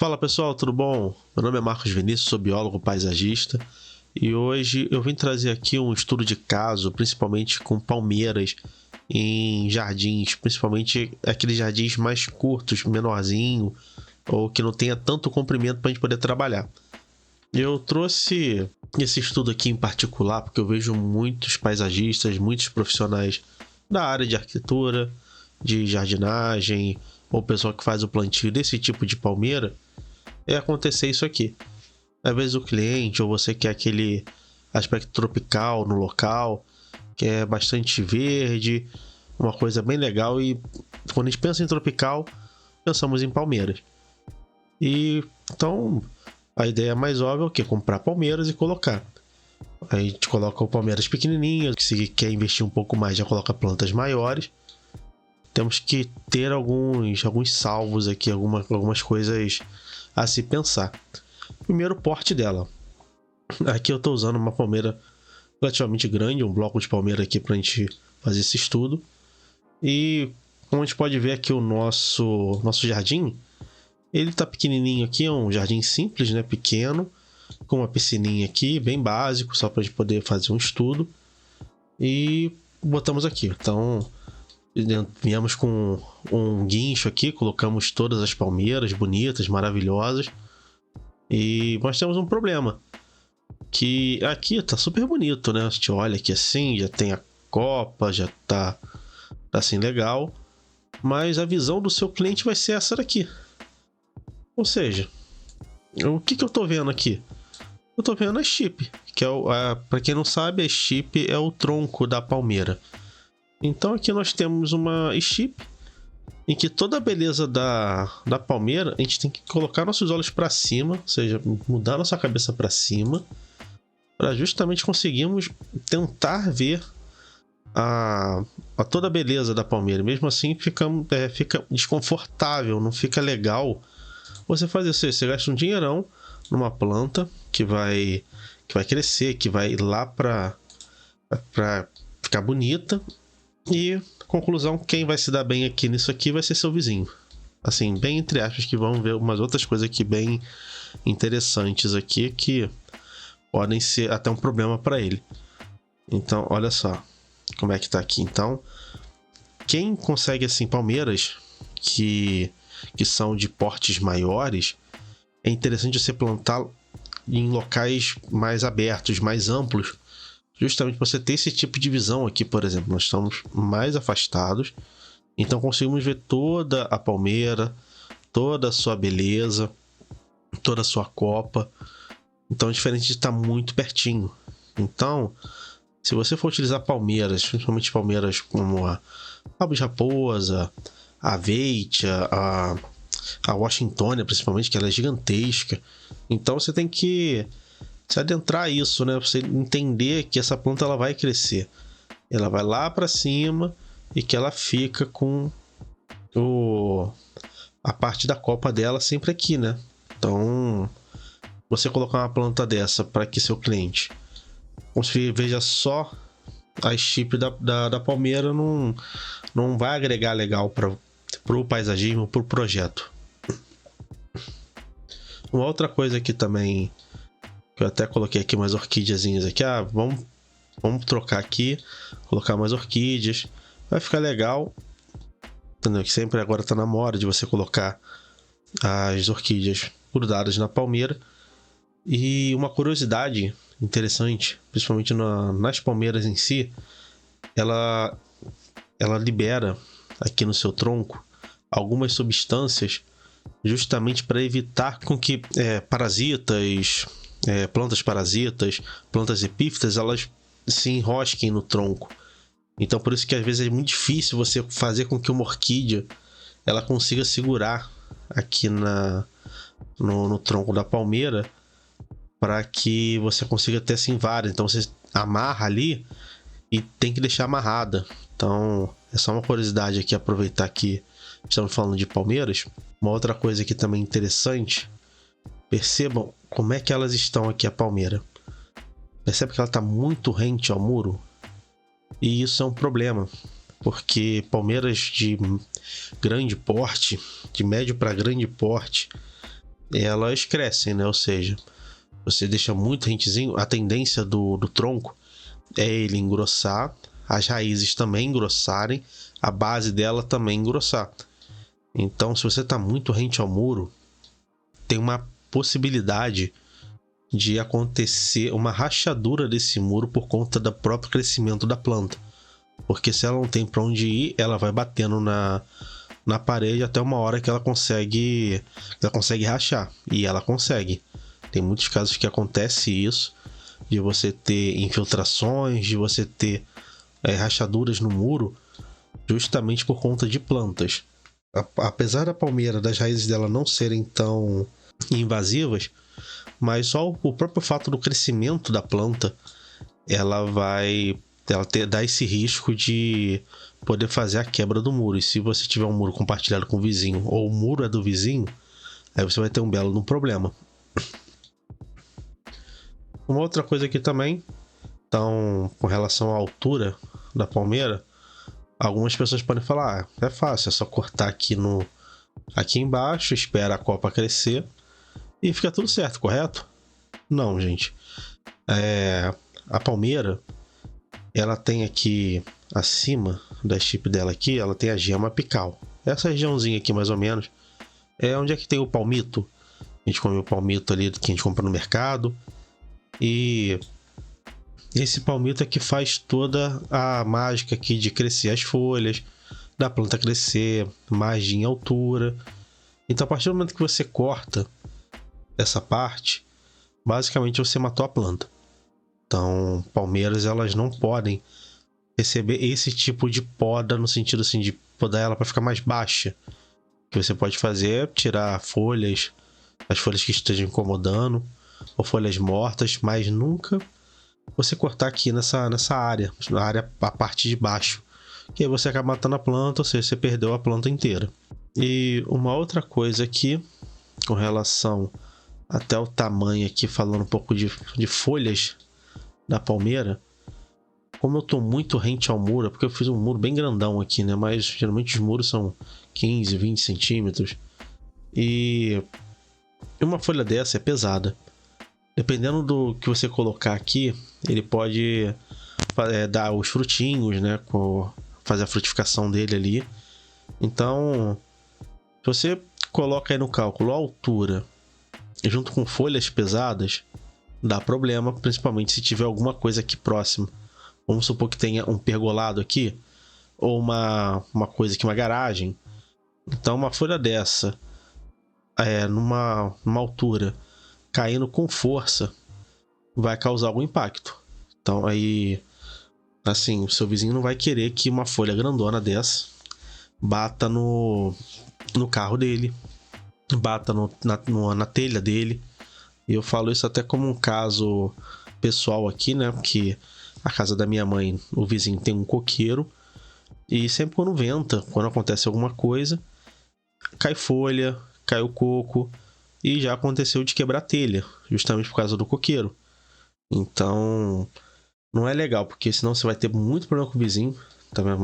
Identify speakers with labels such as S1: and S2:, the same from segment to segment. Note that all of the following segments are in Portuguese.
S1: Fala pessoal, tudo bom? Meu nome é Marcos Vinícius, sou biólogo paisagista e hoje eu vim trazer aqui um estudo de caso, principalmente com palmeiras em jardins, principalmente aqueles jardins mais curtos, menorzinho, ou que não tenha tanto comprimento para a gente poder trabalhar. Eu trouxe esse estudo aqui em particular porque eu vejo muitos paisagistas, muitos profissionais da área de arquitetura, de jardinagem, ou pessoal que faz o plantio desse tipo de palmeira, acontecer isso aqui. Às vezes o cliente ou você quer aquele aspecto tropical no local, que é bastante verde, uma coisa bem legal, e quando a gente pensa em tropical, pensamos em palmeiras. E então a ideia mais óbvia é o quê? Comprar palmeiras e colocar. A gente coloca palmeiras pequenininhas, se quer investir um pouco mais já coloca plantas maiores. Temos que ter alguns salvos aqui, algumas coisas a se pensar. Primeiro, o porte dela. Aqui eu estou usando uma palmeira relativamente grande, um bloco de palmeira aqui para a gente fazer esse estudo. E como a gente pode ver aqui o nosso jardim, ele está pequenininho aqui, é um jardim simples, né, pequeno, com uma piscininha aqui, bem básico, só para a gente poder fazer um estudo. E botamos aqui, então viemos com um guincho aqui, colocamos todas as palmeiras bonitas, maravilhosas. E nós temos um problema, que aqui tá super bonito, né? A gente olha aqui assim, já tem a copa, já tá assim legal, mas a visão do seu cliente vai ser essa daqui. Ou seja, o que eu tô vendo aqui? Eu tô vendo a estipe, que é para quem não sabe, a estipe é o tronco da palmeira. Então aqui nós temos uma estipe em que toda a beleza da palmeira, a gente tem que colocar nossos olhos para cima, ou seja, mudar nossa cabeça para cima, para justamente conseguirmos tentar ver a toda a beleza da palmeira. Mesmo assim fica desconfortável, não fica legal você fazer isso. Você gasta um dinheirão numa planta que vai crescer, que vai lá para ficar bonita. E, conclusão, quem vai se dar bem aqui nisso aqui vai ser seu vizinho. Assim, bem entre aspas, que vão ver umas outras coisas aqui bem interessantes aqui, que podem ser até um problema para ele. Então, olha só como é que tá aqui. Então, quem consegue, assim, palmeiras que são de portes maiores, é interessante você plantar em locais mais abertos, mais amplos, justamente para você ter esse tipo de visão aqui. Por exemplo, nós estamos mais afastados, então conseguimos ver toda a palmeira, toda a sua beleza, toda a sua copa. Então é diferente de estar muito pertinho. Então, se você for utilizar palmeiras, principalmente palmeiras como a Rabo de Raposa, a Veitia, a Washingtonia, principalmente, que ela é gigantesca, então você tem que se adentrar a isso, né? Você entender que essa planta ela vai crescer, ela vai lá para cima e que ela fica com a parte da copa dela sempre aqui, né? Então, você colocar uma planta dessa para que seu cliente veja só a estipe da palmeira, não vai agregar legal para o paisagismo, para o projeto. Uma outra coisa aqui também, que eu até coloquei aqui umas orquídeazinhas aqui. Vamos trocar aqui, colocar mais orquídeas, vai ficar legal, entendeu? Que sempre agora tá na moda de você colocar as orquídeas grudadas na palmeira. E uma curiosidade interessante, principalmente nas palmeiras em si, ela libera aqui no seu tronco algumas substâncias justamente para evitar com que parasitas, plantas parasitas, plantas epífitas, elas se enrosquem no tronco. Então por isso que às vezes é muito difícil você fazer com que uma orquídea ela consiga segurar aqui no tronco da palmeira, para que você consiga ter assim várias. Então você amarra ali e tem que deixar amarrada. Então é só uma curiosidade aqui, aproveitar que estamos falando de palmeiras. Uma outra coisa aqui também interessante, percebam como é que elas estão aqui, a palmeira. Percebe que ela está muito rente ao muro? E isso é um problema, porque palmeiras de grande porte, de médio para grande porte, elas crescem, né? Ou seja, você deixa muito rentezinho, a tendência do tronco é ele engrossar, as raízes também engrossarem, a base dela também engrossar. Então, se você está muito rente ao muro, tem uma possibilidade de acontecer uma rachadura desse muro por conta do próprio crescimento da planta. Porque se ela não tem para onde ir, ela vai batendo na parede até uma hora que ela consegue rachar. E ela consegue. Tem muitos casos que acontece isso, de você ter infiltrações, de você ter rachaduras no muro, justamente por conta de plantas. Apesar da palmeira, das raízes dela não serem tão invasivas, mas só o próprio fato do crescimento da planta, ela dá esse risco de poder fazer a quebra do muro. E se você tiver um muro compartilhado com o vizinho, ou o muro é do vizinho, aí você vai ter um belo problema. Uma outra coisa aqui também, então, com relação à altura da palmeira, algumas pessoas podem falar, é fácil, é só cortar aqui embaixo, espera a copa crescer e fica tudo certo, correto? Não, gente. A palmeira, ela tem aqui acima da chip dela aqui, ela tem a gema apical. Essa regiãozinha aqui, mais ou menos, é onde é que tem o palmito. A gente come o palmito ali que a gente compra no mercado. E esse palmito é que faz toda a mágica aqui de crescer as folhas, da planta crescer mais em altura. Então, a partir do momento que você corta essa parte, basicamente você matou a planta. Então, palmeiras, elas não podem receber esse tipo de poda, no sentido assim de podar ela para ficar mais baixa. O que você pode fazer é tirar folhas, as folhas que estejam incomodando, ou folhas mortas, mas nunca você cortar aqui nessa área, a parte de baixo, que aí você acaba matando a planta, ou seja, você perdeu a planta inteira. E uma outra coisa aqui, com relação até o tamanho aqui, falando um pouco de folhas da palmeira, como eu tô muito rente ao muro, porque eu fiz um muro bem grandão aqui, né? Mas geralmente os muros são 15, 20 centímetros. E uma folha dessa é pesada. Dependendo do que você colocar aqui, ele pode dar os frutinhos, né? Fazer a frutificação dele ali. Então, se você coloca aí no cálculo a altura junto com folhas pesadas, dá problema, principalmente se tiver alguma coisa aqui próxima. Vamos supor que tenha um pergolado aqui, ou uma coisa aqui, uma garagem. Então, uma folha dessa, numa altura, caindo com força, vai causar algum impacto. Então, aí, assim, o seu vizinho não vai querer que uma folha grandona dessa bata no carro dele, bata na telha dele. E eu falo isso até como um caso pessoal aqui, né? Porque a casa da minha mãe, o vizinho tem um coqueiro. E sempre quando venta, quando acontece alguma coisa, cai folha, cai o coco. E já aconteceu de quebrar telha, justamente por causa do coqueiro. Então, não é legal, porque senão você vai ter muito problema com o vizinho. Também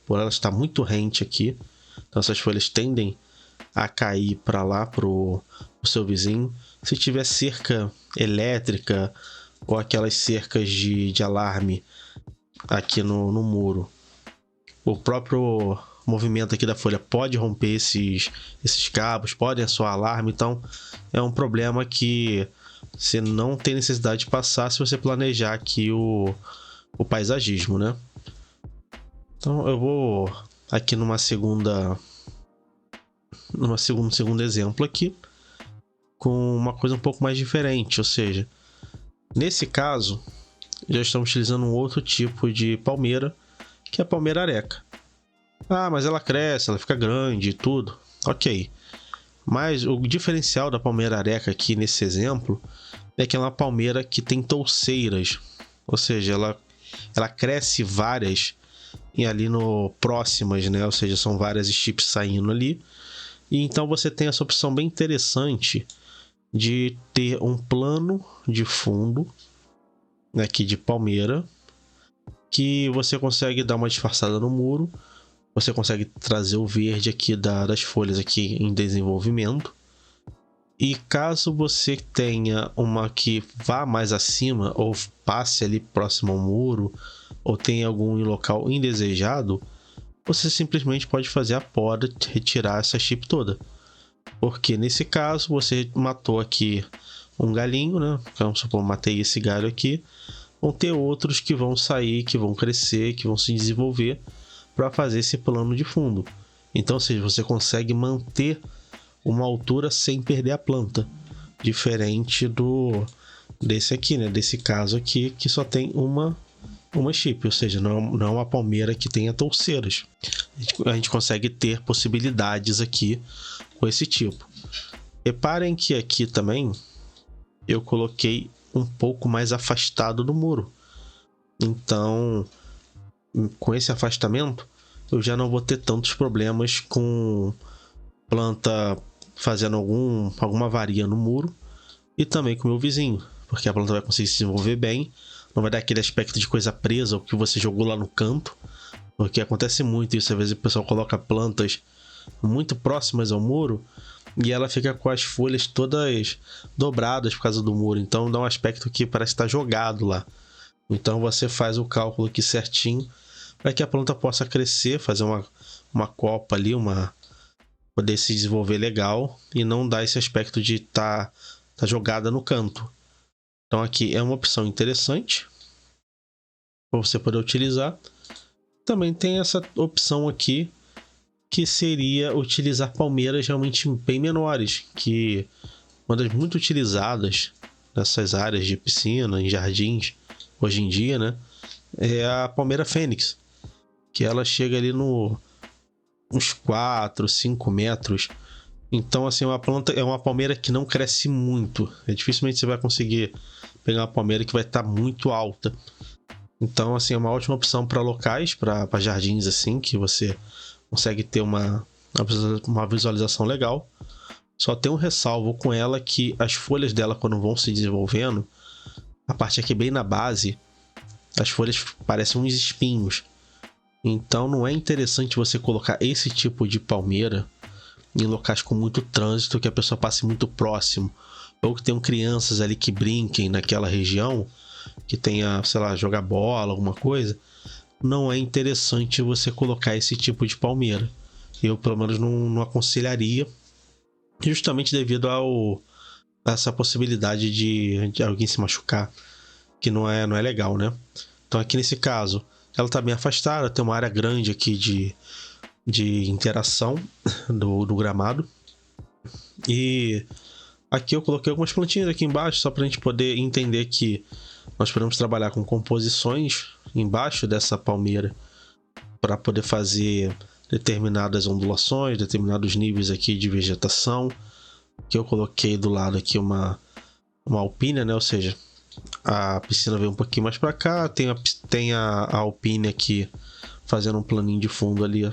S1: por ela está muito rente aqui. Então essas folhas tendem a cair para lá, pro seu vizinho. Se tiver cerca elétrica ou aquelas cercas de alarme aqui no muro, o próprio movimento aqui da folha pode romper esses cabos, podem soar alarme. Então é um problema que você não tem necessidade de passar se você planejar aqui o paisagismo, né? Então eu vou aqui num segundo exemplo aqui, com uma coisa um pouco mais diferente, ou seja, nesse caso já estamos utilizando um outro tipo de palmeira, que é a palmeira areca. Ah, mas ela cresce, ela fica grande e tudo, ok. Mas o diferencial da palmeira areca aqui nesse exemplo é que é uma palmeira que tem touceiras, ou seja, ela cresce várias e ali no próximas, né? Ou seja, são várias estips saindo ali. E então você tem essa opção bem interessante de ter um plano de fundo aqui de palmeira, que você consegue dar uma disfarçada no muro, você consegue trazer o verde aqui das folhas aqui em desenvolvimento, E caso você tenha uma que vá mais acima ou passe ali próximo ao muro ou tenha algum local indesejado, você simplesmente pode fazer a poda, retirar essa chip toda. Porque nesse caso você matou aqui um galinho, né? Vamos supor, matei esse galho aqui. Vão ter outros que vão sair, que vão crescer, que vão se desenvolver para fazer esse plano de fundo. Então, ou seja, você consegue manter uma altura sem perder a planta. Diferente desse aqui, né? Desse caso aqui, que só tem uma chip, ou seja, não é uma palmeira que tenha touceiras. A gente consegue ter possibilidades aqui com esse tipo. Reparem que aqui também eu coloquei um pouco mais afastado do muro. Então, com esse afastamento, eu já não vou ter tantos problemas com planta fazendo alguma avaria no muro e também com o meu vizinho, porque a planta vai conseguir se desenvolver bem, não vai dar aquele aspecto de coisa presa, o que você jogou lá no canto, porque acontece muito isso, às vezes o pessoal coloca plantas muito próximas ao muro e ela fica com as folhas todas dobradas por causa do muro, então dá um aspecto que parece estar jogado lá. Então você faz o cálculo aqui certinho para que a planta possa crescer, fazer uma copa ali, poder se desenvolver legal e não dar esse aspecto de tá jogada no canto. Então aqui é uma opção interessante para você poder utilizar. Também tem essa opção aqui que seria utilizar palmeiras realmente bem menores, que uma das muito utilizadas nessas áreas de piscina, em jardins, hoje em dia, né, é a palmeira fênix, que ela chega ali uns 4, 5 metros. Então, assim, é uma palmeira que não cresce muito. Dificilmente você vai conseguir pegar uma palmeira que vai estar muito alta. Então, assim, é uma ótima opção para locais, para jardins, assim, que você consegue ter uma visualização legal. Só tem um ressalvo com ela que as folhas dela, quando vão se desenvolvendo, a parte aqui bem na base, as folhas parecem uns espinhos. Então não é interessante você colocar esse tipo de palmeira em locais com muito trânsito, que a pessoa passe muito próximo, ou que tenham crianças ali que brinquem naquela região, que tenha, sei lá, jogar bola, alguma coisa. Não é interessante você colocar esse tipo de palmeira. Eu, pelo menos, não aconselharia, justamente devido a essa possibilidade de alguém se machucar, que não é legal, né? Então aqui nesse caso, ela está bem afastada, tem uma área grande aqui de interação do gramado. E aqui eu coloquei algumas plantinhas aqui embaixo, só para a gente poder entender que nós podemos trabalhar com composições embaixo dessa palmeira para poder fazer determinadas ondulações, determinados níveis aqui de vegetação. Que eu coloquei do lado aqui uma alpínia, né? Ou seja, a piscina veio um pouquinho mais para cá, tem a alpínia aqui fazendo um planinho de fundo ali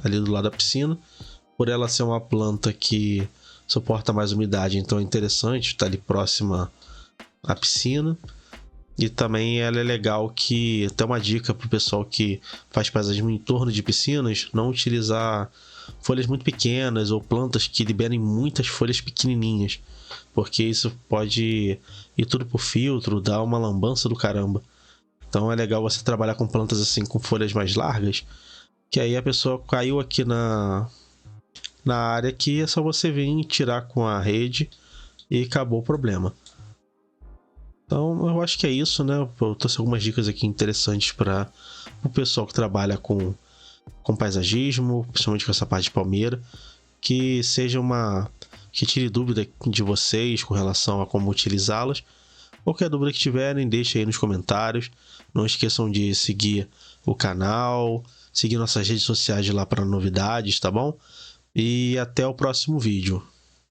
S1: do lado da piscina. Por ela ser uma planta que suporta mais umidade, então é interessante estar ali próxima à piscina. E também ela é legal que, até uma dica para o pessoal que faz paisagismo em torno de piscinas, não utilizar folhas muito pequenas ou plantas que liberem muitas folhas pequenininhas, porque isso pode ir tudo por filtro, dar uma lambança do caramba. Então é legal você trabalhar com plantas assim com folhas mais largas, que aí a pessoa caiu aqui na área aqui, é só você vir tirar com a rede e acabou o problema. Então eu acho que é isso, né? Eu trouxe algumas dicas aqui interessantes para o pessoal que trabalha com paisagismo, principalmente com essa parte de palmeira, que seja que tire dúvida de vocês com relação a como utilizá-las. Qualquer dúvida que tiverem, deixe aí nos comentários. Não esqueçam de seguir o canal, seguir nossas redes sociais lá para novidades, tá bom? E até o próximo vídeo.